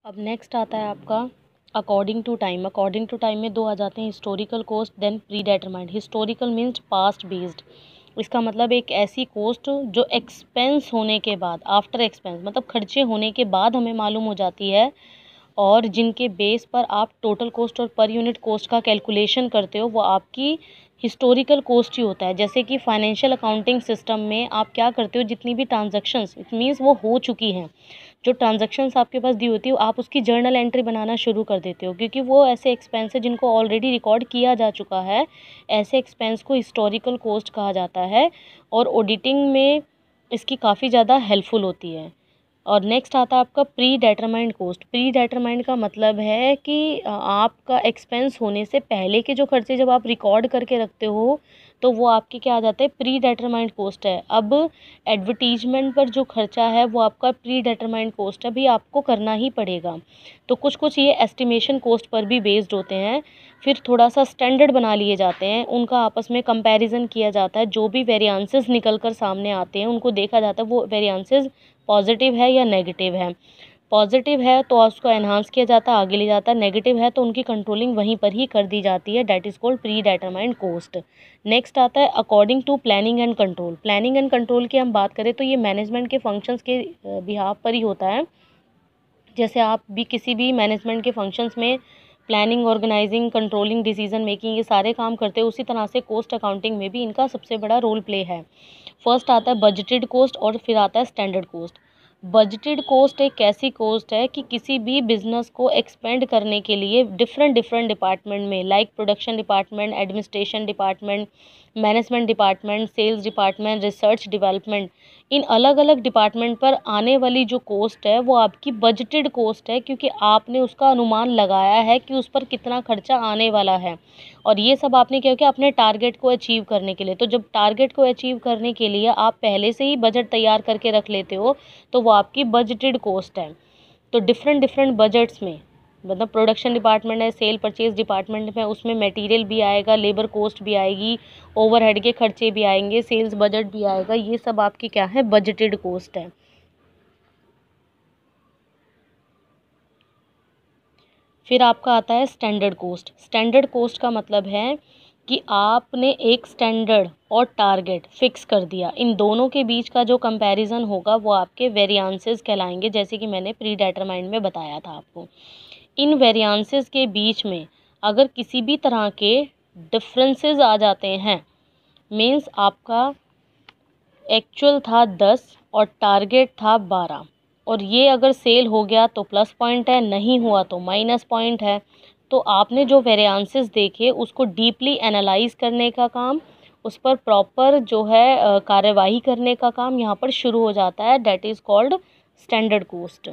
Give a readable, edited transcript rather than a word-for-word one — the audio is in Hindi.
अब नेक्स्ट आता है आपका according to time. According to time में दो आ जाते हैं, historical cost then predetermined. Historical means past based. इसका मतलब एक ऐसी कॉस्ट जो एक्सपेंस होने के बाद, आफ्टर एक्सपेंस मतलब खर्चे होने के बाद हमें मालूम हो जाती है, और जिनके बेस पर आप टोटल कॉस्ट और पर यूनिट कॉस्ट का कैलकुलेशन करते हो, वो आपकी हिस्टोरिकल कॉस्ट ही होता है। जैसे कि फाइनेंशियल अकाउंटिंग सिस्टम में आप क्या करते हो, जितनी भी ट्रांजैक्शंस इट मीन्स वो हो चुकी हैं, जो ट्रांजैक्शंस आपके पास दी होती है, आप उसकी जर्नल एंट्री बनाना शुरू कर देते हो, क्योंकि वो ऐसे एक्सपेंस है जिनको ऑलरेडी रिकॉर्ड किया जा चुका है। ऐसे एक्सपेंस को हिस्टोरिकल कॉस्ट कहा जाता है और ऑडिटिंग में इसकी काफ़ी ज़्यादा हेल्पफुल होती है। और नेक्स्ट आता है आपका pre determined cost. Pre determined का मतलब है कि आपका एक्सपेंस होने से पहले के जो खर्चे जब आप रिकॉर्ड करके रखते हो, तो वो आपके क्या आ जाते हैं, प्री डिटरमाइंड कॉस्ट है। अब एडवर्टीजमेंट पर जो खर्चा है वो आपका प्री डिटरमाइंड कॉस्ट है, भी आपको करना ही पड़ेगा। तो कुछ कुछ ये एस्टिमेशन कॉस्ट पर भी बेस्ड होते हैं। फिर थोड़ा सा स्टैंडर्ड बना लिए जाते हैं, उनका आपस में कंपैरिजन किया जाता है। जो भी वेरिएंसेस निकल कर सामने आते हैं उनको देखा जाता है वो वेरिएंसेस पॉजिटिव है या नेगेटिव है। पॉजिटिव है तो उसको एनहांस किया जाता है, आगे ले जाता है। नेगेटिव है तो उनकी कंट्रोलिंग वहीं पर ही कर दी जाती है। That is called predetermined cost. Next आता है according to planning and control. Planning and control की हम बात करें तो ये मैनेजमेंट के फंक्शंस के बिहाफ पर ही होता है। जैसे आप भी किसी भी मैनेजमेंट के फंक्शंस में planning, organizing, controlling, decision making, ये सारे काम करते हैं, उसी तरह से कॉस्ट अकाउंटिंग में भी इनका सबसे बड़ा रोल प्ले है। फर्स्ट आता है बजटेड कॉस्ट और फिर आता है स्टैंडर्ड कॉस्ट। बजटेड कॉस्ट एक ऐसी कॉस्ट है कि किसी भी बिजनेस को एक्सपेंड करने के लिए डिफरेंट डिफरेंट डिपार्टमेंट में, like production department, administration department, management department, sales department, research development, इन अलग अलग डिपार्टमेंट पर आने वाली जो कॉस्ट है वो आपकी बजटेड कॉस्ट है, क्योंकि आपने उसका अनुमान लगाया है कि उस पर कितना खर्चा आने वाला है। और ये सब आपने क्या किया, अपने टारगेट को अचीव करने के लिए। तो जब टारगेट को अचीव करने के लिए आप पहले से ही बजट तैयार करके रख लेते हो, तो वो आपकी बजटेड कॉस्ट है। तो डिफरेंट डिफरेंट बजट्स में, मतलब प्रोडक्शन डिपार्टमेंट है, सेल परचेज डिपार्टमेंट में, उसमें मटेरियल भी आएगा, लेबर कॉस्ट भी आएगी, ओवरहेड के खर्चे भी आएंगे, सेल्स बजट भी आएगा। ये सब आपकी क्या है, बजटेड कॉस्ट है। फिर आपका आता है स्टैंडर्ड कॉस्ट। स्टैंडर्ड कॉस्ट का मतलब है कि आपने एक स्टैंडर्ड और टारगेट फिक्स कर दिया, इन दोनों के बीच का जो कंपैरिजन होगा वो आपके वेरिएंसेस कहलाएंगे, जैसे कि मैंने प्री डिटरमाइंड में बताया था आपको। इन वेरिएंसेस के बीच में अगर किसी भी तरह के डिफरेंसेस आ जाते हैं, मीन्स आपका एक्चुअल था 10 और टारगेट था 12, और ये अगर सेल हो गया तो प्लस पॉइंट है, नहीं हुआ तो माइनस पॉइंट है। तो आपने जो वेरिएंसेस देखे उसको डीपली एनालाइज करने का काम, उस पर प्रॉपर जो है कार्यवाही करने का काम यहाँ पर शुरू हो जाता है। That is called standard cost.